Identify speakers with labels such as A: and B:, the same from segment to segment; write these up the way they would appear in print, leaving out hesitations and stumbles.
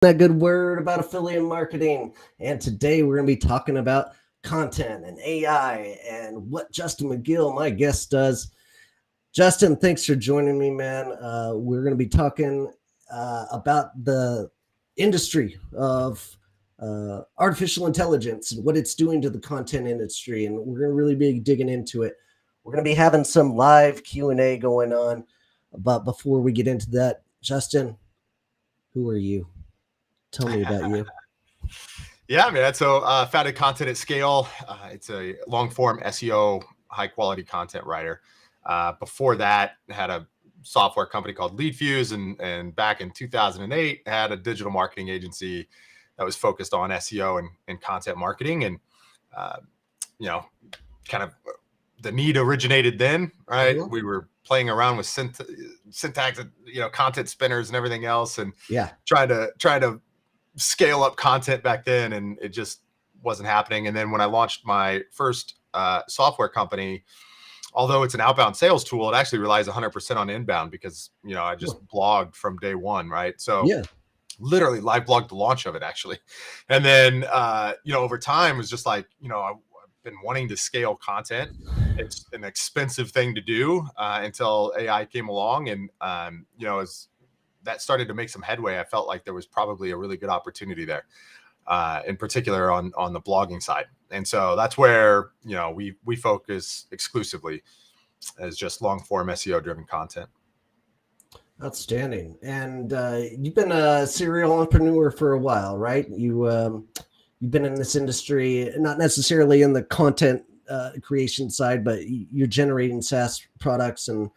A: That good word about affiliate marketing. And today we're going to be talking about content and AI and what Justin McGill, my guest, does. Justin, thanks for joining me, man. We're going to be talking about the industry of artificial intelligence and what it's doing to the content industry. And we're going to really be digging into it. We're going to be having some live Q&A going on. But before we get into that, Justin, who are you? Tell me about you.
B: Yeah, man. So founded Content at Scale. It's a long form SEO, high quality content writer. Before that, had a software company called LeadFuse, and back in 2008, had a digital marketing agency that was focused on SEO and content marketing. And kind of the need originated then, right? Mm-hmm. We were playing around with syntax, content spinners and everything else, and trying to scale up content back then, and it just wasn't happening. And then when I launched my first software company, although it's an outbound sales tool, it actually relies 100% on inbound because I just blogged from day one, right? So literally live blogged the launch of it actually. And then over time it was just like I've been wanting to scale content. It's an expensive thing to do until AI came along, and as that started to make some headway, I felt like there was probably a really good opportunity there, in particular on the blogging side. And so that's where, we focus exclusively as just long form SEO driven content.
A: Outstanding. And you've been a serial entrepreneur for a while, right? You've been in this industry, not necessarily in the content creation side, but you're generating SaaS products. And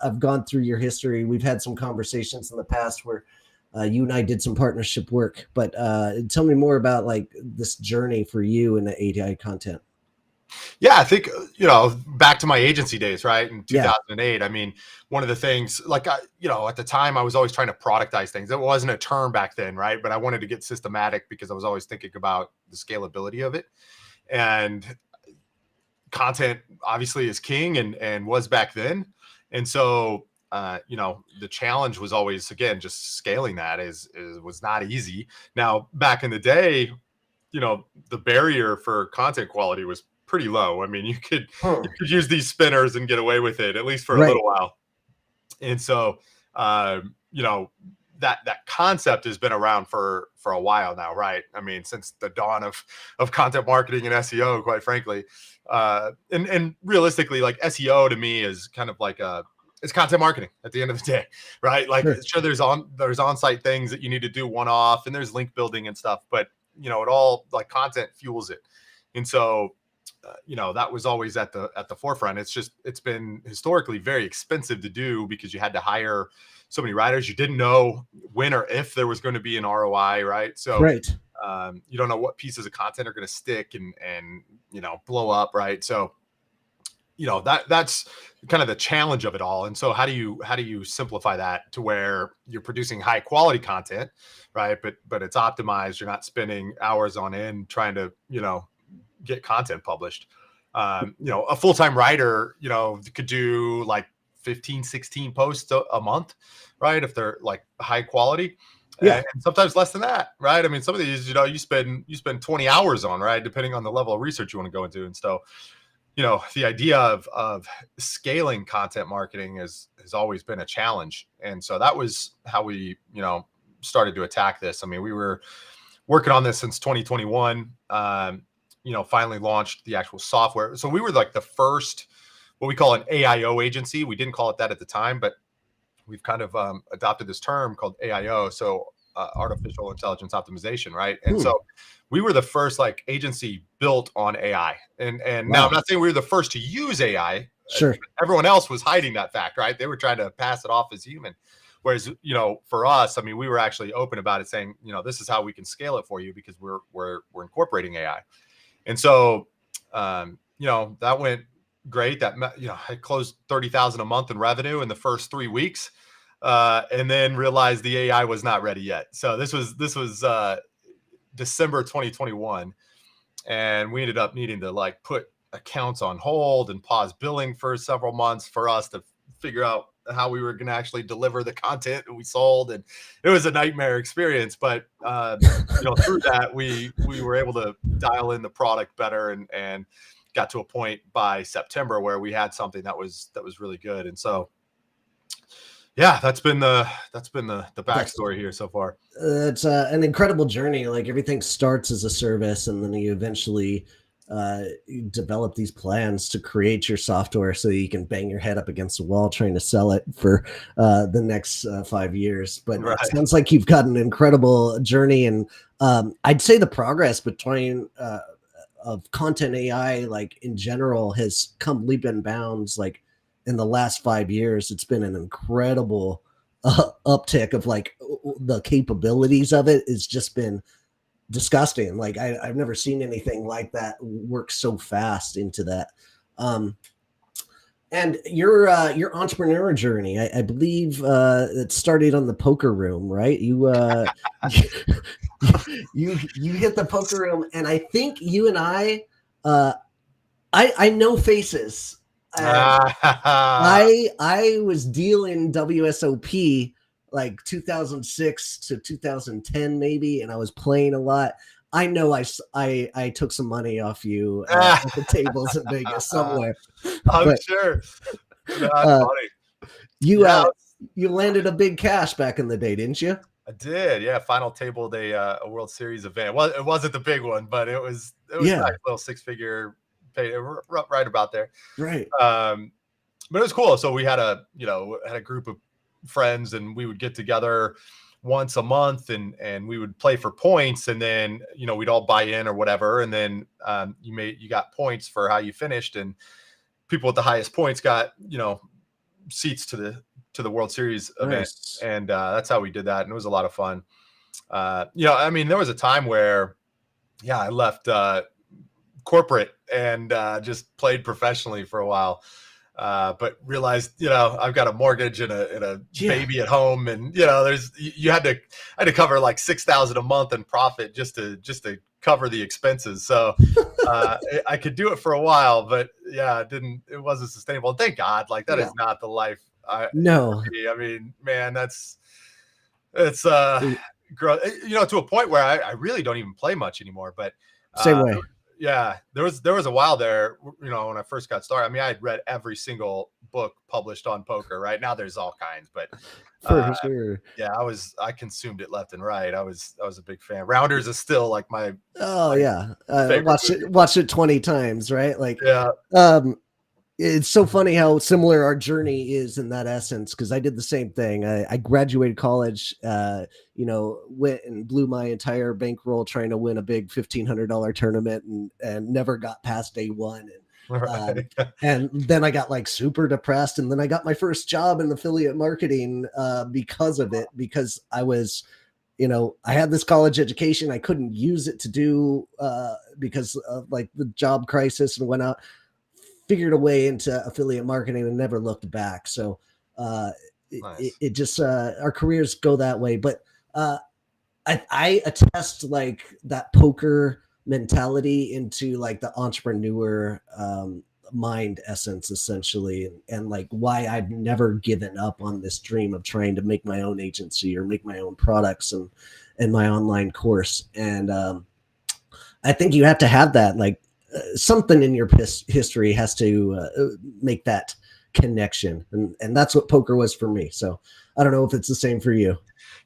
A: I've gone through your history. We've had some conversations in the past where you and I did some partnership work. But tell me more about like this journey for you in the AI content.
B: Yeah, I think back to my agency days, right, in 2008. I mean, one of the things, like at the time, I was always trying to productize things. It wasn't a term back then, right? But I wanted to get systematic because I was always thinking about the scalability of it. And content obviously is king and was back then. And so, the challenge was always, again, just scaling that was not easy. Now, back in the day, the barrier for content quality was pretty low. I mean, you could use these spinners and get away with it, at least for a little while. And so, that concept has been around for a while now, right? I mean, since the dawn of content marketing and SEO, quite frankly. And realistically, like SEO to me is kind of like it's content marketing at the end of the day, right? Like sure there's on-site things that you need to do one-off, and there's link building and stuff, but it all, like, content fuels it. And so that was always at the forefront. It's been historically very expensive to do because you had to hire so many writers. You didn't know when or if there was going to be an ROI, right? So you don't know what pieces of content are going to stick and blow up, right? So that's kind of the challenge of it all. And so how do you simplify that to where you're producing high quality content, right? But it's optimized. You're not spending hours on end trying to get content published. A full-time writer could do like 15, 16 posts a month, right? If they're like high quality. And sometimes less than that, right? I mean, some of these, you spend 20 hours on, right? Depending on the level of research you want to go into. And so, the idea of scaling content marketing has always been a challenge. And so that was how we, started to attack this. I mean, we were working on this since 2021, finally launched the actual software. So we were like the first, what we call an AIO agency. We didn't call it that at the time, but we've kind of adopted this term called AIO. So artificial intelligence optimization, right? And so we were the first like agency built on AI. And now I'm not saying we were the first to use AI.
A: Sure.
B: Everyone else was hiding that fact, right? They were trying to pass it off as human. Whereas, for us, I mean, we were actually open about it, saying, this is how we can scale it for you because we're incorporating AI. And so, that went great. That, I closed $30,000 a month in revenue in the first 3 weeks, and then realized the AI was not ready yet. So this was December 2021, and we ended up needing to like put accounts on hold and pause billing for several months for us to figure out how we were going to actually deliver the content that we sold, and it was a nightmare experience. But through that, we were able to dial in the product better, and got to a point by September where we had something that was really good. And so, yeah, that's been the backstory here so far.
A: It's an incredible journey. Like everything starts as a service, and then you eventually you develop these plans to create your software so that you can bang your head up against the wall trying to sell it for the next 5 years. But
B: Right.
A: it sounds like you've got an incredible journey, and I'd say the progress between of content AI, like in general, has come leap and bounds. Like in the last 5 years, it's been an incredible uptick of like the capabilities of it. It's just been disgusting. Like I've never seen anything like that work so fast into that. And your entrepreneur journey, I believe it started on the poker room, right? You you hit the poker room, and I think you and I know faces. I was dealing WSOP like 2006 to 2010 maybe, and I was playing a lot. I know I took some money off you at the tables in Vegas somewhere.
B: I'm sure. That's funny.
A: You landed a big cash back in the day, didn't you?
B: I did, yeah. Final tabled a World Series event. Well, it wasn't the big one, but it was
A: Yeah.
B: nice, little 6-figure pay, right about there.
A: Right.
B: But it was cool. So we had a group of friends, and we would get together once a month, and we would play for points, and then we'd all buy in or whatever, and then you got points for how you finished, and people with the highest points got seats to the World Series event.
A: Nice.
B: And that's how we did that, and it was a lot of fun. I mean, there was a time where I left corporate and just played professionally for a while. But realized, I've got a mortgage and a baby at home, and I had to cover like $6,000 a month in profit just to cover the expenses. So I could do it for a while, but it wasn't sustainable. And thank God, like that is not the life.
A: No,
B: I mean, man, it's to a point where I really don't even play much anymore. But
A: same way.
B: Yeah, there was a while there, when I first got started. I mean, I had read every single book published on poker. Right now, there's all kinds, but
A: for sure.
B: Yeah, I consumed it left and right. I was a big fan. Rounders is still like my
A: watched it 20 times, right? Like it's so funny how similar our journey is in that essence, because I did the same thing. I graduated college, went and blew my entire bankroll trying to win a big $1,500 tournament, and never got past day one. And then I got like super depressed, and then I got my first job in affiliate marketing because of it, because I was, I had this college education. I couldn't use it to do because of like the job crisis, and went out, figured a way into affiliate marketing, and never looked back. So
B: nice.
A: it just our careers go that way. But I attest like that poker mentality into like the entrepreneur mind essence, essentially, and like why I've never given up on this dream of trying to make my own agency or make my own products and my online course. And I think you have to have that, like something in your history has to make that connection, and that's what poker was for me. So I don't know if it's the same for you.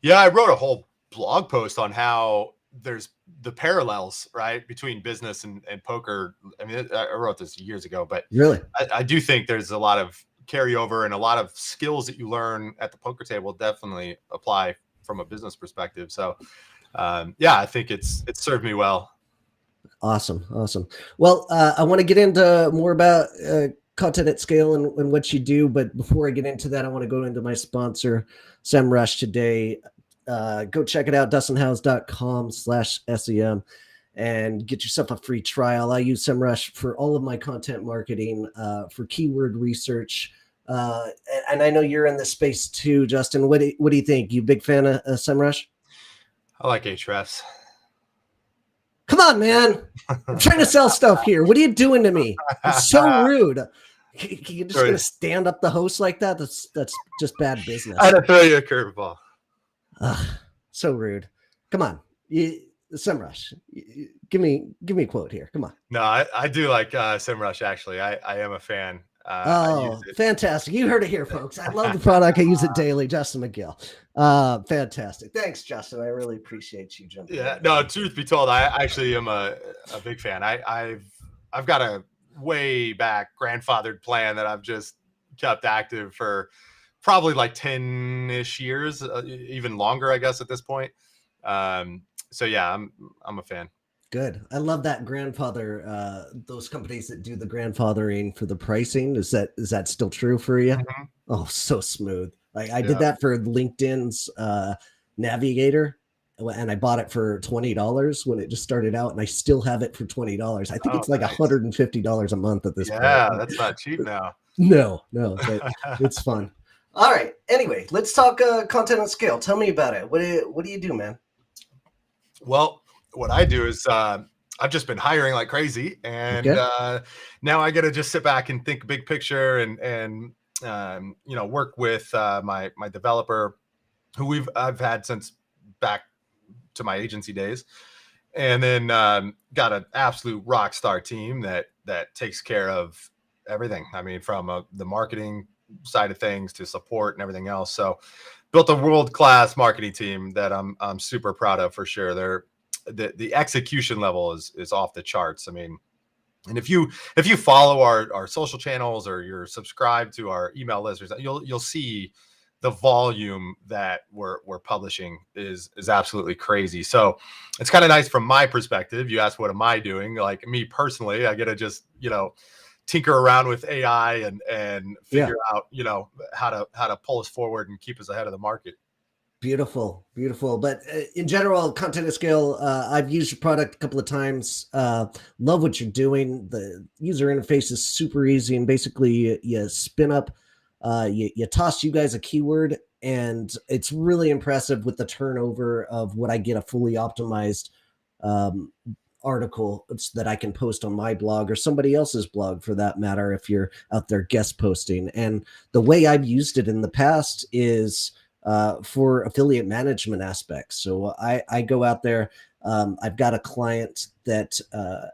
B: Yeah, I wrote a whole blog post on how there's the parallels, right, between business and poker. I mean, I wrote this years ago, but
A: really,
B: I do think there's a lot of carryover, and a lot of skills that you learn at the poker table definitely apply from a business perspective. So I think it's served me well.
A: Awesome. Well, I want to get into more about content at scale and what you do. But before I get into that, I want to go into my sponsor, SEMrush, today. Go check it out, dustinhouse.com/SEM, and get yourself a free trial. I use SEMrush for all of my content marketing, for keyword research. And I know you're in this space too, Justin. What do you think? You a big fan of SEMrush?
B: I like Ahrefs.
A: Come on, man. I'm trying to sell stuff here. What are you doing to me? It's so rude. You're just going to stand up the host like that? That's just bad business.
B: I had to throw you a curveball.
A: So rude. Come on. SEMrush. Give me a quote here. Come on.
B: No, I do like SEMrush, actually. I am a fan.
A: Fantastic. You heard it here, folks. I love the product. I use it daily. Justin McGill. Fantastic. Thanks, Justin. I really appreciate you jumping in.
B: No, truth be told, I actually am a big fan. I've got a way back grandfathered plan that I've just kept active for probably like 10-ish years, even longer, I guess, at this point. So yeah, I'm a fan.
A: Good. I love that grandfather, those companies that do the grandfathering for the pricing. Is that still true for you?
B: Mm-hmm.
A: Oh, so smooth. Like I did that for LinkedIn's Navigator, and I bought it for $20 when it just started out, and I still have it for $20. I think it's like $150 a month at this point.
B: Yeah, that's not cheap now.
A: No, but it's fun. All right. Anyway, let's talk content at scale. Tell me about it. What do you do, man?
B: Well, what I do is I've just been hiring like crazy, and now I got to just sit back and think big picture and work with my developer, who I've had since back to my agency days, and then got an absolute rock star team that takes care of everything. I mean, from the marketing side of things to support and everything else. So built a world-class marketing team that I'm super proud of, for sure. The execution level is off the charts. I mean, and if you follow our social channels or you're subscribed to our email list, you'll see the volume that we're publishing is absolutely crazy. So it's kind of nice from my perspective. You asked, what am I doing? Like me personally, I get to just, tinker around with AI and figure out, how to pull us forward and keep us ahead of the market.
A: Beautiful. But in general, content at scale, I've used your product a couple of times. Love what you're doing. The user interface is super easy, and basically you spin up, you toss you guys a keyword, and it's really impressive with the turnover of what I get a fully optimized article that I can post on my blog or somebody else's blog, for that matter, if you're out there guest posting. And the way I've used it in the past is for affiliate management aspects. So I go out there. I've got a client that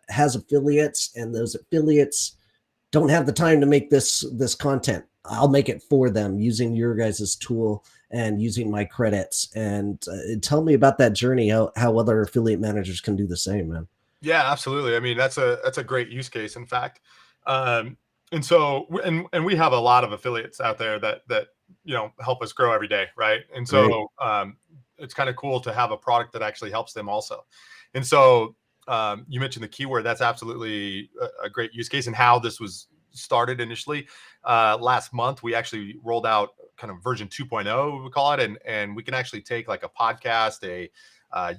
A: has affiliates, and those affiliates don't have the time to make this content. I'll make it for them using your guys' tool and using my credits. And tell me about that journey, how other affiliate managers can do the same, man.
B: Yeah, absolutely. I mean, that's a great use case, in fact. And so, and we have a lot of affiliates out there that help us grow every day, right? And so it's kind of cool to have a product that actually helps them also. And so you mentioned the keyword. That's absolutely a great use case, and how this was started initially. Last month, we actually rolled out kind of version 2.0, we call it, and we can actually take like a podcast, a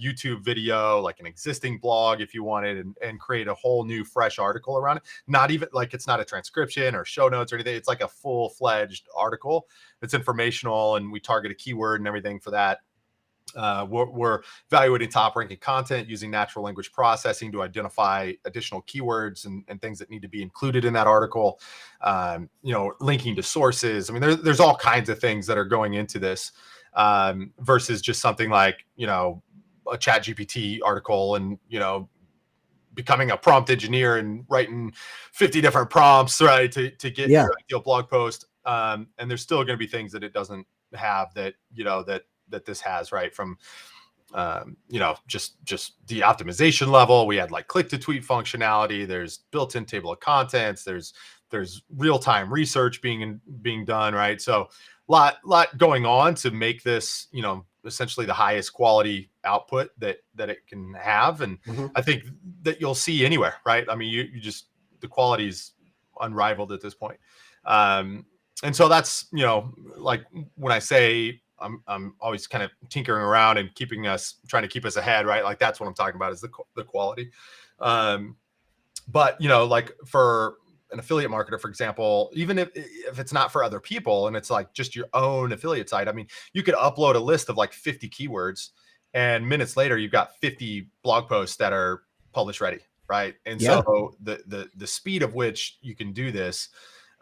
B: YouTube video, like an existing blog if you wanted, and create a whole new fresh article around it. Not even like, it's not a transcription or show notes or anything. It's like a full-fledged article that's informational, and we target a keyword and everything for that. We're evaluating top-ranking content using natural language processing to additional keywords and things that need to be included in that article. Linking to sources. I mean, there's all kinds of things that are going into this, versus just something like, a ChatGPT article and, becoming a prompt engineer and writing 50 different prompts, right, to get your ideal blog post. And there's still going to be things that it doesn't have that this has, right? From, just the optimization level. We had like click to tweet functionality. There's built-in table of contents. There's real-time research being done, right? So lot going on to make this, essentially the highest quality output that it can have. And I think that you'll see anywhere, right? I mean, you just, the quality is unrivaled at this point. And so that's, like when I say I'm always kind of tinkering around and trying to keep us ahead, right? Like that's what I'm talking about, is the quality. But like for an affiliate marketer, for example, even if it's not for other people and it's like just your own affiliate site, I mean, you could upload a list of like 50 keywords, and minutes later you've got 50 blog posts that are publish ready, right? And so the speed of which you can do this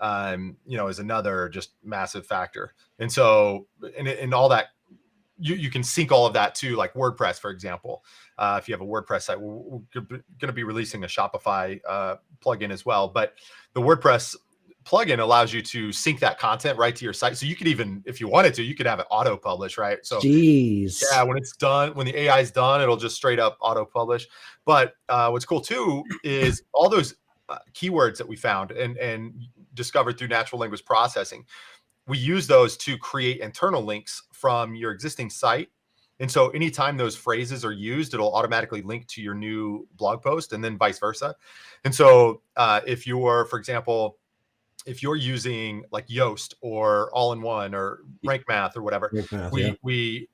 B: is another just massive factor. And so, and all that, you can sync all of that to like WordPress, for example. If you have a WordPress site, we're going to be releasing a Shopify plugin as well. But the WordPress plugin allows you to sync that content right to your site. So you could even, if you wanted to, you could have it auto publish, right? So
A: jeez,
B: yeah, when it's done, when the AI is done, it'll just straight up auto publish. But what's cool too is all those keywords that we found and discovered through natural language processing. We use those to create internal links from your existing site. And so anytime those phrases are used, it'll automatically link to your new blog post and then vice versa. And so if you're, for example, if you're using like Yoast or All-in-One or Rank Math or whatever, we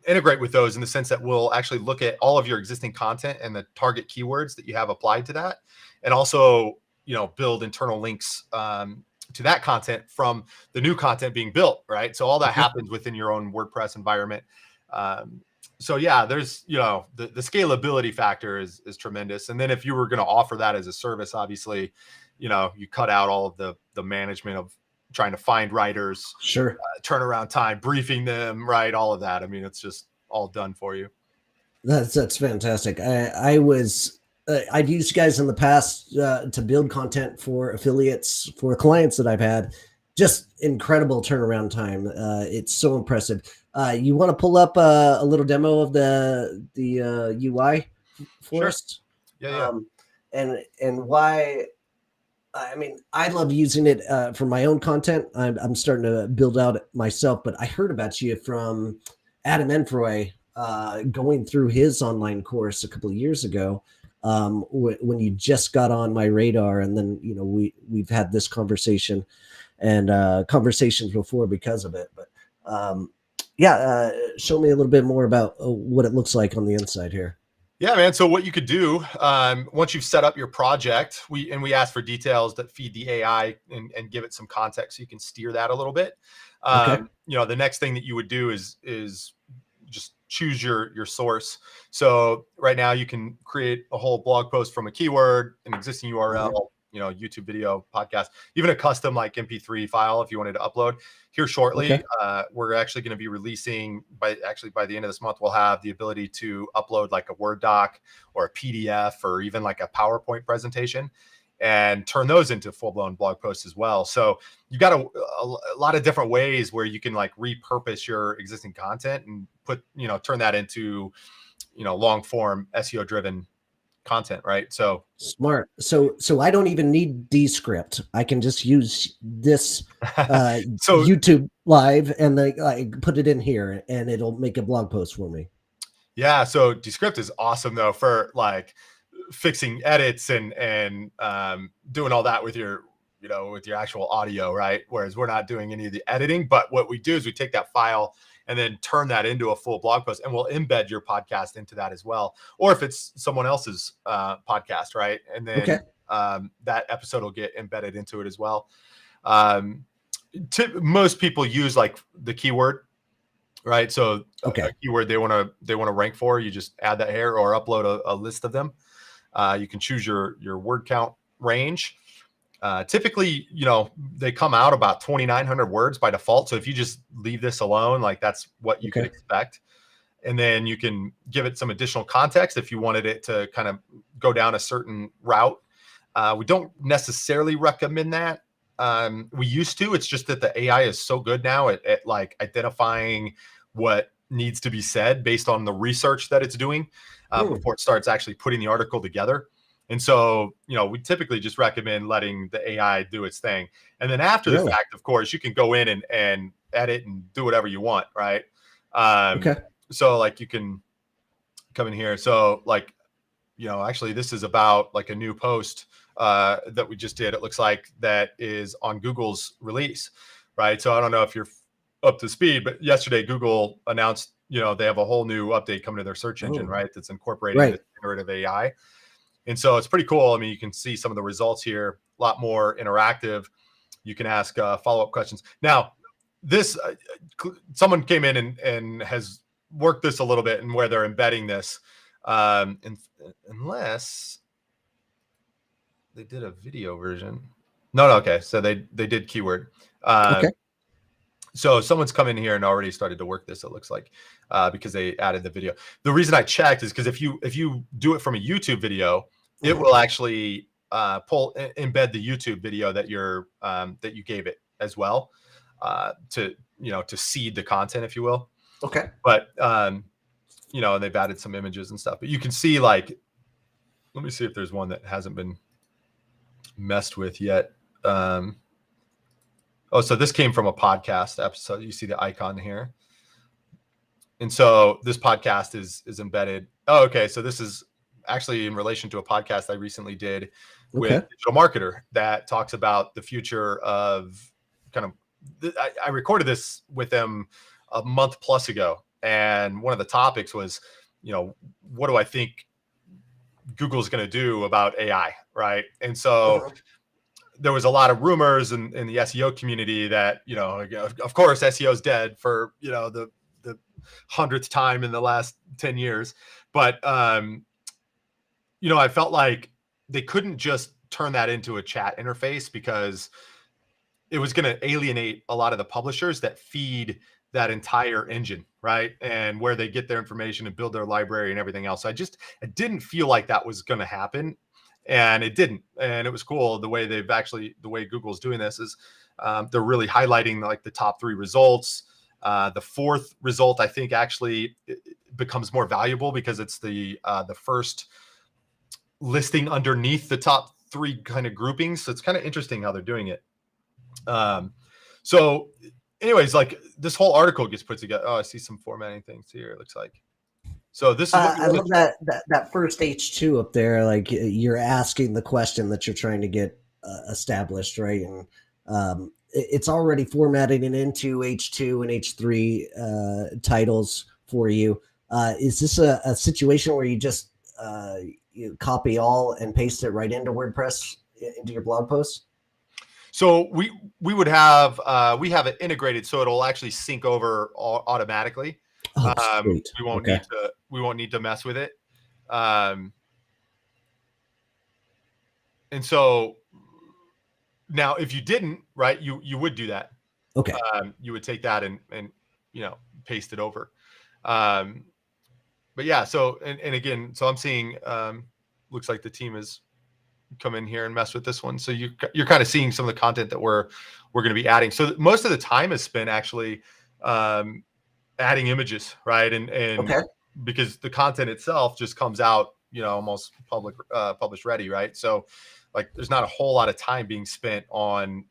B: integrate with those in the sense that we'll actually look at all of your existing content and the target keywords that you have applied to that. And also, build internal links to that content from the new content being built, right? So all that happens within your own WordPress environment. So yeah, there's, the scalability factor is tremendous. And then if you were going to offer that as a service, obviously, you cut out all of the management of trying to find writers,
A: sure,
B: turnaround time, briefing them, right? All of that. I mean, it's just all done for you.
A: That's fantastic. I've used you guys in the past to build content for affiliates for clients that I've had. Just incredible turnaround time. It's so impressive. You want to pull up a little demo of the UI for
B: Sure.
A: us?
B: Yeah.
A: And why? I mean, I love using it for my own content. I'm starting to build out myself, but I heard about you from Adam Enfroy going through his online course a couple of years ago. When you just got on my radar, and then we've had this conversation and conversations before because of it. But show me a little bit more about what it looks like on the inside here.
B: Yeah, man. So what you could do once you've set up your project, we ask for details that feed the AI and give it some context so you can steer that a little bit.
A: Okay.
B: The next thing that you would do is just choose your source. So right now you can create a whole blog post from a keyword, an existing URL, YouTube video, podcast, even a custom like MP3 file if you wanted to upload. Here shortly,
A: Okay.
B: we're actually going to be releasing by the end of this month, we'll have the ability to upload like a Word doc or a PDF or even like a PowerPoint presentation and turn those into full-blown blog posts as well. So you've got a lot of different ways where you can like repurpose your existing content and turn that into, long form SEO driven content, right? So
A: smart. So I don't even need Descript. I can just use this
B: so
A: YouTube live and I put it in here and it'll make a blog post for me.
B: Yeah. So Descript is awesome though for like fixing edits and doing all that with your actual audio, right? Whereas we're not doing any of the editing, but what we do is we take that file and then turn that into a full blog post, and we'll embed your podcast into that as well. Or if it's someone else's podcast, right? And then that episode will get embedded into it as well. Most people use like the keyword, right? So a keyword they want to rank for, you just add that here or upload a list of them. You can choose your word count range. Typically, they come out about 2,900 words by default. So if you just leave this alone, like that's what you could expect. And then you can give it some additional context if you wanted it to kind of go down a certain route. We don't necessarily recommend that. We used to. It's just that the AI is so good now at like identifying what needs to be said based on the research that it's doing before it starts actually putting the article together. And so, we typically just recommend letting the AI do its thing. And then after the fact, of course, you can go in and edit and do whatever you want, right? So like you can come in here. So like, actually this is about like a new post that we just did. It looks like that is on Google's release, right? So I don't know if you're up to speed, but yesterday Google announced, they have a whole new update coming to their search engine, right? That's incorporating this generative AI. And so it's pretty cool. I mean, you can see some of the results here, a lot more interactive. You can ask follow-up questions. Now, this someone came in and has worked this a little bit and where they're embedding this, unless they did a video version. No, okay. So they did keyword.
A: Okay.
B: So someone's come in here and already started to work this, it looks like, because they added the video. The reason I checked is because if you do it from a YouTube video, it will actually embed the YouTube video that that you gave it as well, to to seed the content, if you will.
A: Okay.
B: But and they've added some images and stuff. But you can see, like, let me see if there's one that hasn't been messed with yet. Oh, so this came from a podcast episode. You see the icon here. And so this podcast is embedded. Oh, okay. So this is actually in relation to a podcast I recently did with a digital marketer that talks about the future of kind of, I recorded this with them a month plus ago. And one of the topics was, what do I think Google's going to do about AI? Right. And so there was a lot of rumors in the SEO community that, of course, SEO is dead for, the 100th time in the last 10 years. But, I felt like they couldn't just turn that into a chat interface, because it was going to alienate a lot of the publishers that feed that entire engine, right? And where they get their information and build their library and everything else. So I didn't feel like that was going to happen. And it didn't. And it was cool the way the way Google's doing this is they're really highlighting like the top 3 results. The 4th result, I think, actually becomes more valuable because it's the first listing underneath the top 3 kind of groupings. So it's kind of interesting how they're doing it. So anyways, like, this whole article gets put together. Oh, I see some formatting things here, it looks like. So this is
A: I love that first H2 up there. Like, you're asking the question that you're trying to get established, right? And it's already formatting it into H2 and H3 titles for you. Is this a situation where you just you copy all and paste it right into WordPress, into your blog posts?
B: So we would have we have it integrated, so it'll actually sync over automatically.
A: Oh, sweet.
B: We won't need to mess with it. And so now, if you didn't, right, you would do that.
A: Okay.
B: You would take that and paste it over. But yeah, so and again, so I'm seeing looks like the team has come in here and mess with this one. So you're kind of seeing some of the content that we're going to be adding. So most of the time is spent actually adding images, right? And because the content itself just comes out, almost published ready, right? So like, there's not a whole lot of time being spent on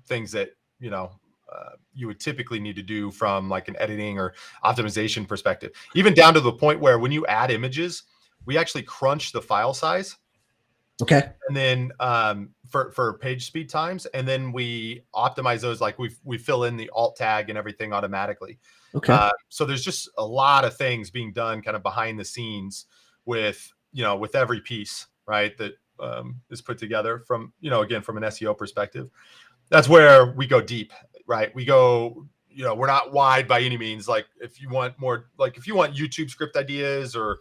B: things that you would typically need to do from like an editing or optimization perspective, even down to the point where when you add images, we actually crunch the file size.
A: Okay.
B: And then for page speed times, and then we optimize those, like we fill in the alt tag and everything automatically.
A: Okay.
B: So there's just a lot of things being done kind of behind the scenes with every piece, right, that is put together from, again, from an SEO perspective. That's where we go deep, right? We go, we're not wide by any means. Like, if you want more, like if you want YouTube script ideas or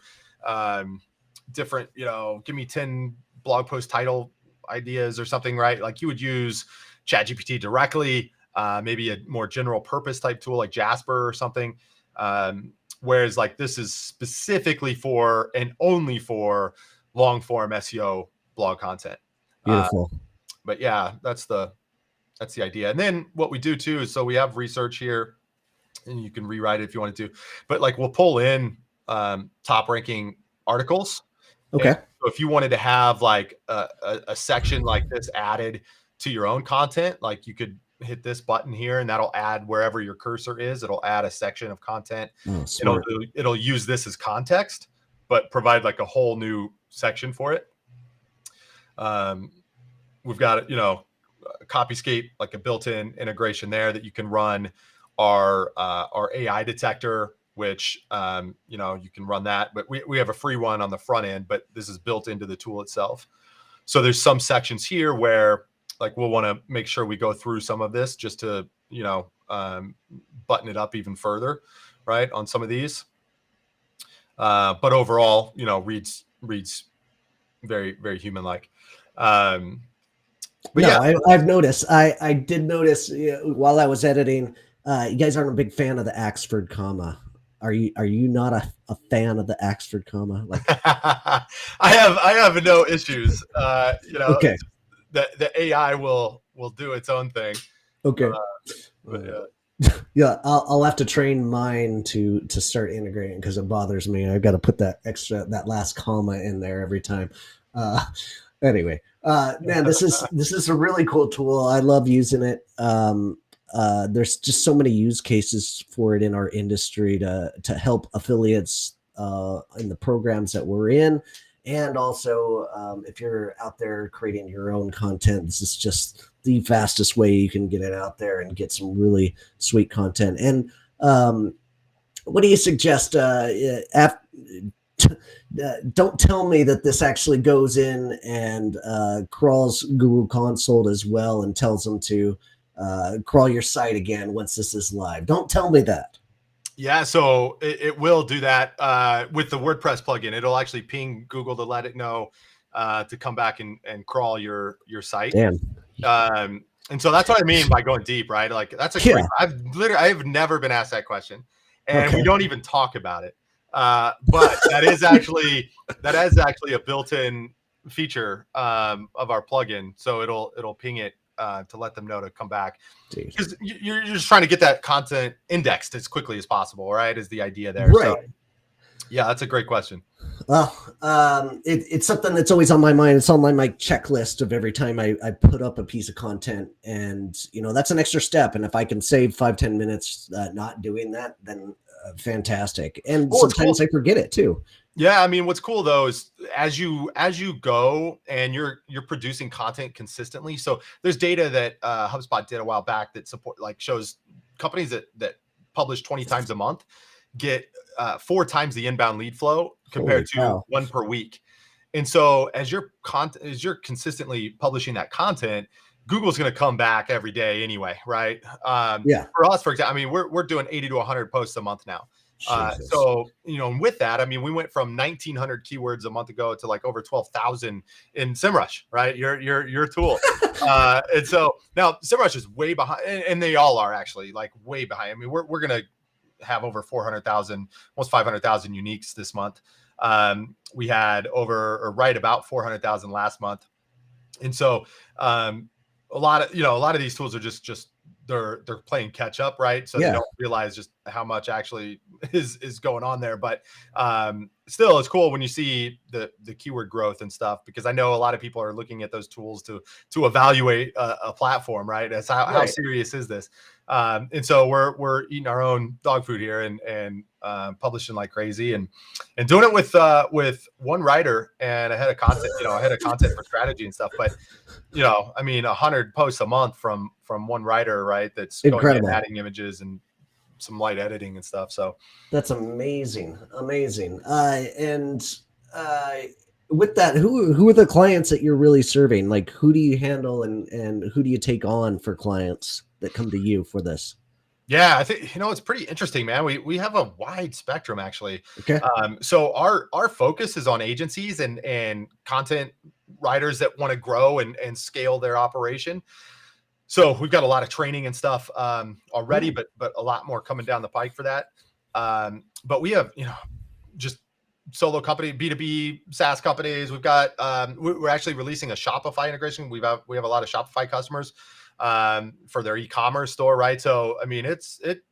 B: different, give me 10 blog post title ideas or something, right? Like, you would use ChatGPT directly, maybe a more general purpose type tool like Jasper or something. Whereas like, this is specifically for and only for long form SEO blog content.
A: Beautiful.
B: But yeah, that's the idea. And then what we do too is, so we have research here, and you can rewrite it if you wanted to, but like, we'll pull in top ranking articles.
A: Okay.
B: And so if you wanted to have like a section like this added to your own content, like, you could hit this button here and that'll add, wherever your cursor is, it'll add a section of content. It'll use this as context, but provide like a whole new section for it. We've got, Copyscape, like a built-in integration there that you can run our AI detector, which you can run that, but we have a free one on the front end, but this is built into the tool itself. So there's some sections here where like, we'll want to make sure we go through some of this just to button it up even further, right, on some of these. But overall, reads very, very human-like. But
A: No,
B: yeah,
A: I've noticed. I did notice while I was editing. You guys aren't a big fan of the Axford comma. Are you not a fan of the Axford comma? Like,
B: I have no issues.
A: okay,
B: It's the AI will do its own thing.
A: okay.
B: But
A: Uh, yeah, I'll have to train mine to start integrating because it bothers me. I've got to put that last comma in there every time. Uh, anyway, man, this is a really cool tool. I love using it. There's just so many use cases for it in our industry to help affiliates in the programs that we're in, and also if you're out there creating your own content, this is just the fastest way you can get it out there and get some really sweet content. And what do you suggest? Don't tell me that this actually goes in and crawls Google Console as well and tells them to crawl your site again once this is live. Don't tell me that.
B: yeah, so it will do that with the WordPress plugin. It'll actually ping Google to let it know to come back and crawl your site.
A: Damn.
B: And so that's what I mean by going deep, right? Like that's a great. I've never been asked that question, and we don't even talk about it. But that is actually a built-in feature of our plugin. So it'll ping it to let them know to come back, because you're just trying to get that content indexed as quickly as possible, right? Is the idea there?
A: Right.
B: So, yeah, that's a great question.
A: Well, it's something that's always on my mind. It's on my checklist of every time I put up a piece of content, and that's an extra step. And if I can save 5-10 minutes not doing that, then fantastic. And sometimes I forget it too.
B: Yeah, I mean, what's cool though is as you go and you're producing content consistently. So there's data that HubSpot did a while back that shows companies that publish 20 times a month get 4 times the inbound lead flow compared to 1 per week. And so as you're consistently publishing that content, Google's going to come back every day anyway, right? For us, for example, I mean, we're doing 80 to 100 posts a month now. So, with that, I mean, we went from 1,900 keywords a month ago to like over 12,000 in SEMrush, right? Your tool. And so now SEMrush is way behind, and they all are actually like way behind. I mean, we're going to have over 400,000, almost 500,000 uniques this month. We had right about 400,000 last month. And so, a lot of these tools are just they're playing catch up, right? So they don't realize just how much actually is going on there. But still, it's cool when you see the keyword growth and stuff, because I know a lot of people are looking at those tools to evaluate a platform, right? As how serious is this? And so we're eating our own dog food here and publishing like crazy and doing it with one writer and a head of content for strategy and stuff. But I mean, 100 posts a month from one writer, right? That's incredible. Going in, adding images and some light editing and stuff. So
A: that's amazing. And with that, who are the clients that you're really serving? Like, who do you handle and who do you take on for clients that come to you for this?
B: Yeah, I think it's pretty interesting, man. We have a wide spectrum actually.
A: Okay.
B: So our focus is on agencies and content writers that want to grow and scale their operation. So we've got a lot of training and stuff already, but a lot more coming down the pike for that. But we have just solo company, B2B SaaS companies. We've got we're actually releasing a Shopify integration. We have a lot of Shopify customers for their e-commerce store, right? So I mean, it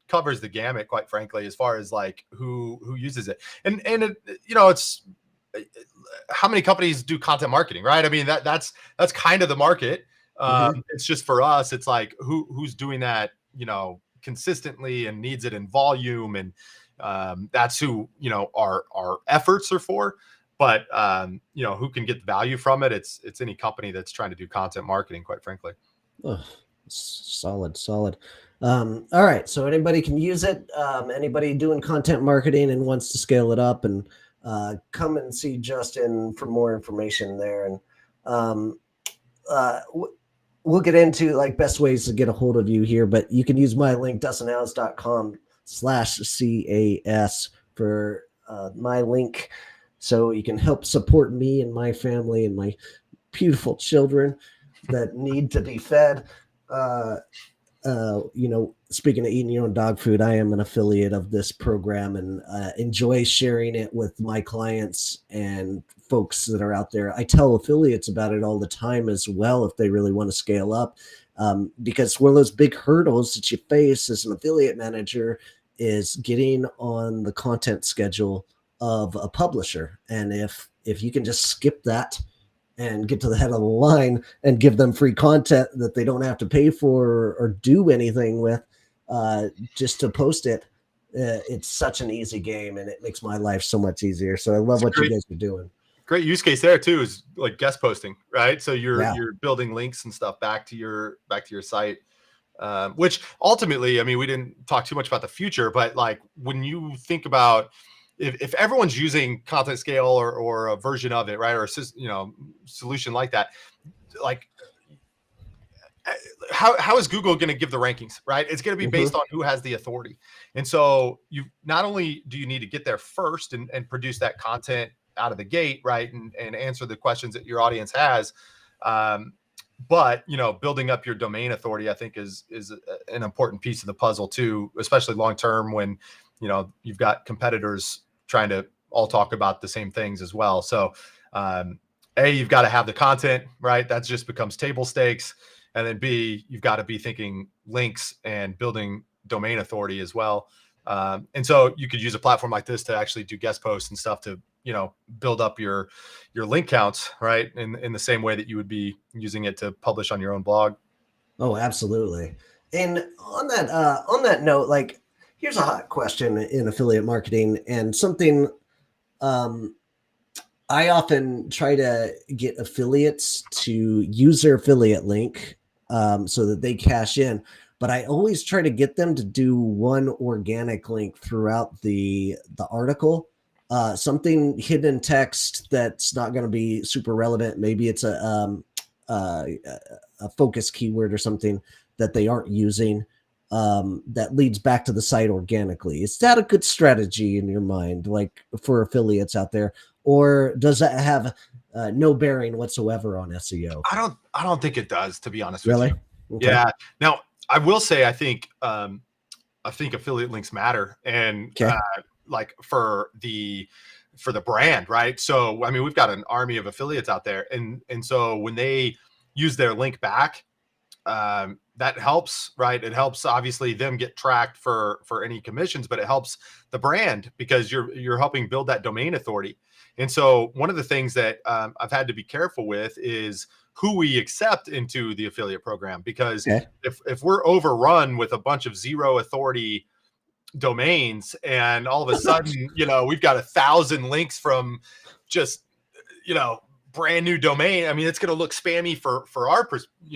B: covers the gamut, quite frankly, as far as like who uses it, and it's how many companies do content marketing, right? I mean, that's kind of the market. It's just for us, it's like who's doing that, consistently and needs it in volume, and that's who our efforts are for. But who can get the value from it? It's any company that's trying to do content marketing, quite frankly.
A: Oh, solid. All right, so anybody can use it. Anybody doing content marketing and wants to scale it up, and come and see Justin for more information there. And we'll get into like best ways to get a hold of you here, but you can use my link, dustinallis.com/CAS for my link, so you can help support me and my family and my beautiful children. that need to be fed. Speaking of eating your own dog food, I am an affiliate of this program and enjoy sharing it with my clients and folks that are out there. I tell affiliates about it all the time as well if they really want to scale up, because one of those big hurdles that you face as an affiliate manager is getting on the content schedule of a publisher. And if you can just skip that and get to the head of the line and give them free content that they don't have to pay for or do anything with, just to post it, it's such an easy game and it makes my life so much easier. So I love what you guys are doing.
B: Great use case there too is like guest posting, right? So you're building links and stuff back to your site, which ultimately, I mean, we didn't talk too much about the future, but like when you think about if everyone's using content scale or a version of it, right, or a solution like that, like how is Google going to give the rankings, right? It's going to be based on who has the authority. And so you not only do you need to get there first and produce that content out of the gate, right, and answer the questions that your audience has, but building up your domain authority, I think is an important piece of the puzzle too, especially long term when you've got competitors trying to all talk about the same things as well. So A, you've got to have the content, right? That just becomes table stakes. And then B, you've got to be thinking links and building domain authority as well. And so you could use a platform like this to actually do guest posts and stuff to, build up your link counts, right? In the same way that you would be using it to publish on your own blog.
A: Oh, absolutely. And on that note, like, here's a hot question in affiliate marketing and something I often try to get affiliates to use their affiliate link so that they cash in. But I always try to get them to do one organic link throughout the article, something hidden in text that's not going to be super relevant. Maybe it's a focus keyword or something that they aren't using. That leads back to the site organically. Is that a good strategy in your mind, like for affiliates out there, or does that have no bearing whatsoever on SEO?
B: I don't think it does, to be honest
A: really?
B: with you.
A: Okay.
B: Yeah. Now I will say I think affiliate links matter, and like for the brand, right? So I mean, we've got an army of affiliates out there, and so when they use their link back, that helps, right? It helps obviously them get tracked for any commissions, but it helps the brand because you're helping build that domain authority. And so one of the things that I've had to be careful with is who we accept into the affiliate program, because if we're overrun with a bunch of zero authority domains and all of a sudden, we've got 1,000 links from just, brand new domain. I mean, it's going to look spammy for our,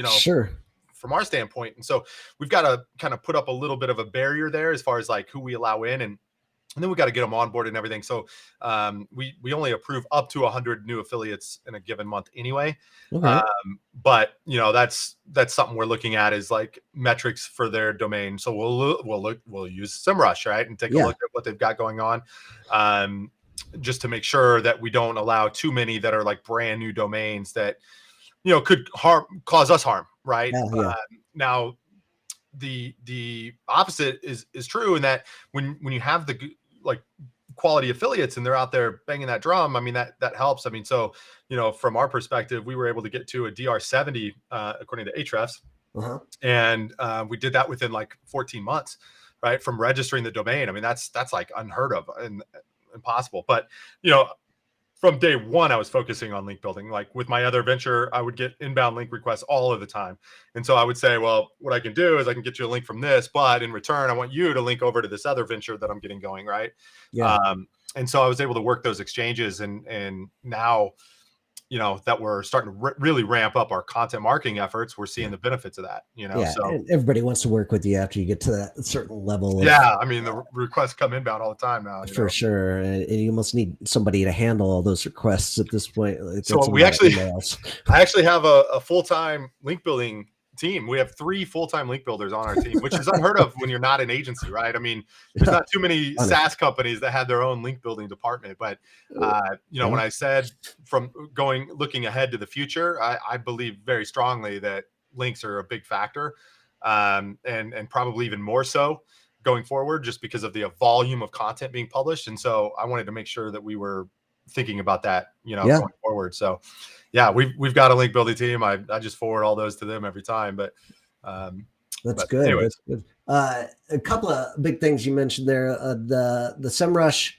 A: sure.
B: From our standpoint. And so we've got to kind of put up a little bit of a barrier there as far as like who we allow in, and then we got to get them on board and everything. So we only approve up to 100 new affiliates in a given month anyway. Okay. But that's something we're looking at is like metrics for their domain. So we'll use SEMrush, right, and take a look at what they've got going on, just to make sure that we don't allow too many that are like brand new domains that could cause us harm, right? Now the opposite is true in that when you have the like quality affiliates and they're out there banging that drum, I mean that helps. I mean, so from our perspective, we were able to get to a DR70 according to Ahrefs, and we did that within like 14 months, right, from registering the domain. I mean, that's like unheard of and impossible. But from day one, I was focusing on link building. Like with my other venture, I would get inbound link requests all of the time. And so I would say, well, what I can do is I can get you a link from this, but in return, I want you to link over to this other venture that I'm getting going, right? Yeah. And so I was able to work those exchanges. And now, that we're starting to really ramp up our content marketing efforts, we're seeing the benefits of that,
A: So and everybody wants to work with you after you get to that certain level.
B: I mean, the requests come inbound all the time now.
A: For sure. And you almost need somebody to handle all those requests at this point.
B: So I actually have a full-time link building team. We have 3 full-time link builders on our team, which is unheard of when you're not an agency, right? I mean, there's not too many SaaS companies that have their own link building department. But when I said looking ahead to the future, I believe very strongly that links are a big factor, and probably even more so going forward, just because of the volume of content being published. And so I wanted to make sure that we were thinking about that, going forward. So yeah, we've got a link building team. I just forward all those to them every time, but
A: that's good. Anyways. That's good. A couple of big things you mentioned there, the SEMrush,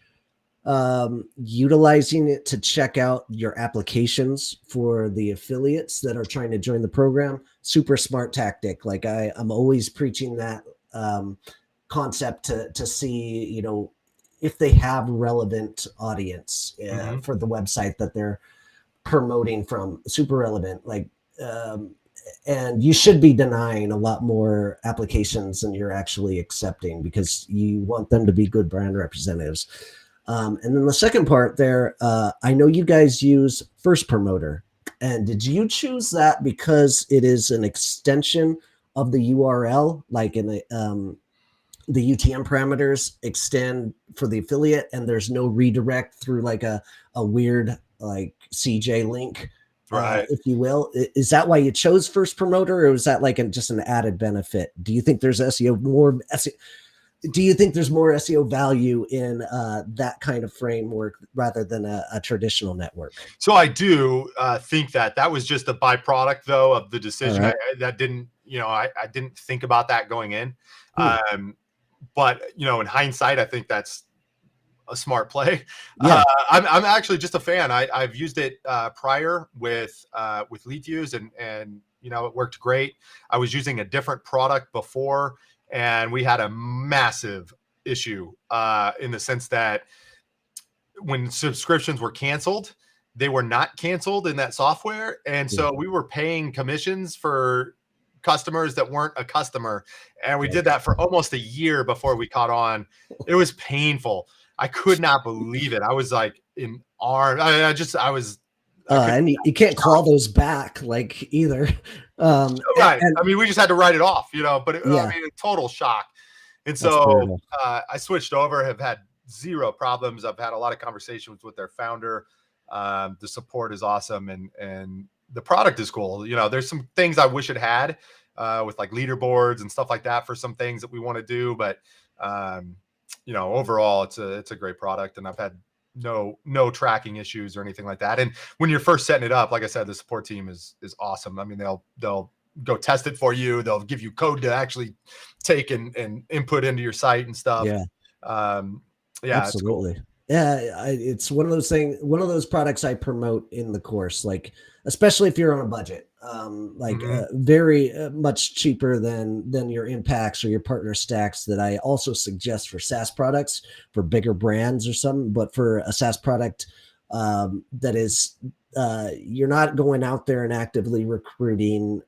A: utilizing it to check out your applications for the affiliates that are trying to join the program. Super smart tactic. Like I'm always preaching that concept to see, if they have relevant audience for the website that they're promoting from. Super relevant. And you should be denying a lot more applications than you're actually accepting, because you want them to be good brand representatives. And then the second part there, I know you guys use First Promoter. And did you choose that because it is an extension of the URL, like in the UTM parameters extend for the affiliate, and there's no redirect through like a weird like CJ link,
B: right?
A: If you will. Is that why you chose First Promoter, or was that like just an added benefit? Do you think there's do you think there's more SEO value in that kind of framework rather than a traditional network?
B: So I do think that was just a byproduct, though, of the decision. Right. I didn't think about that going in. But in hindsight, I think that's a smart play. Yeah. I'm actually just a fan. I've used it prior with Lead Views, and it worked great. I was using a different product before, and we had a massive issue in the sense that when subscriptions were canceled, they were not canceled in that software, and so we were paying commissions for customers that weren't a customer, and we did that for almost a year before we caught on. It was painful. I could not believe it. I was like in arms.
A: And you can't claw those back either.
B: Right. I mean, we just had to write it off, but a total shock. And so I switched over, have had zero problems. I've had a lot of conversations with their founder. The support is awesome, and the product is cool. There's some things I wish it had with like leaderboards and stuff like that for some things that we want to do. But, overall it's a great product, and I've had no tracking issues or anything like that. And when you're first setting it up, like I said, the support team is awesome. I mean, they'll go test it for you. They'll give you code to actually take and input into your site and stuff.
A: Yeah. Absolutely.
B: It's cool.
A: Yeah, it's one of those products I promote in the course, especially if you're on a budget, very much cheaper than your Impacts or your Partner Stacks, that I also suggest for SaaS products for bigger brands or something. But for a SaaS product that is, you're not going out there and actively recruiting,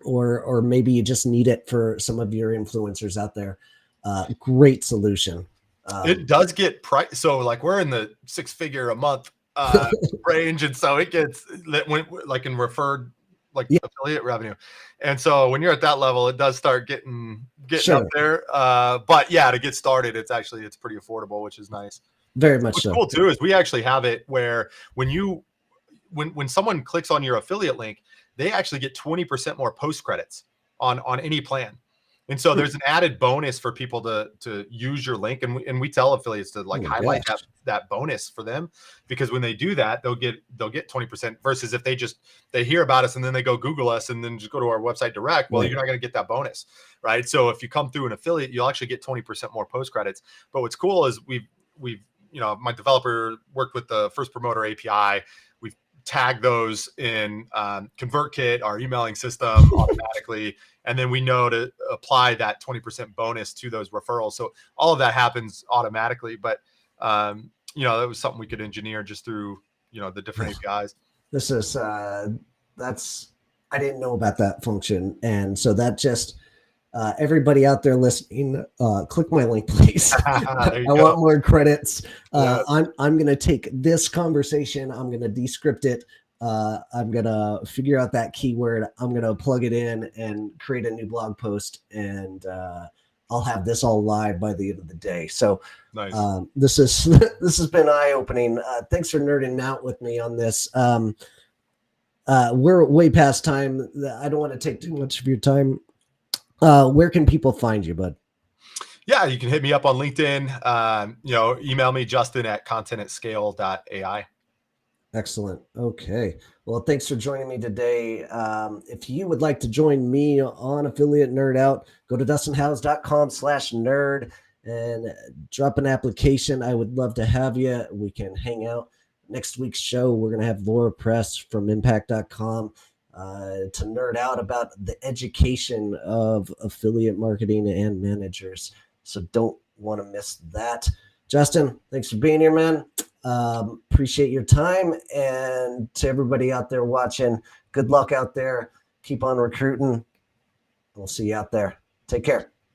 A: or maybe you just need it for some of your influencers out there. Great solution.
B: It does get price. So we're in the 6-figure a month range. And so it gets in referred affiliate revenue. And so when you're at that level, it does start getting up there. But yeah, to get started, it's pretty affordable, which is nice.
A: Very much.
B: What's cool too is we actually have it where when someone clicks on your affiliate link, they actually get 20% more post credits on any plan. And so there's an added bonus for people to use your link, and we tell affiliates to highlight that bonus for them, because when they do that, they'll get 20% versus if they hear about us and then they go Google us and then just go to our website direct. Well, you're not going to get that bonus, right? So if you come through an affiliate, you'll actually get 20% more post credits. But what's cool is we've my developer worked with the First Promoter API. We've tagged those in ConvertKit, our emailing system, automatically. And then we know to apply that 20% bonus to those referrals. So all of that happens automatically. But, that was something we could engineer just through, the different APIs.
A: This is, I didn't know about that function. And so that just, everybody out there listening, click my link, please. I want more credits. I'm going to take this conversation, I'm going to descript it, I'm going to figure out that keyword. I'm going to plug it in and create a new blog post, and I'll have this all live by the end of the day. So
B: Nice.
A: This has been eye-opening. Thanks for nerding out with me on this. We're way past time. I don't want to take too much of your time. Where can people find you, bud?
B: Yeah, you can hit me up on LinkedIn. Email me, justin@contentatScale.ai.
A: Excellent. Okay. Well, thanks for joining me today. If you would like to join me on Affiliate Nerd Out, go to dustinhouse.com/nerd and drop an application. I would love to have you. We can hang out. Next week's show, we're going to have Laura Press from impact.com to nerd out about the education of affiliate marketing and managers. So don't want to miss that. Justin, thanks for being here, man. Appreciate your time. And to everybody out there watching, good luck out there. Keep on recruiting. We'll see you out there. Take care.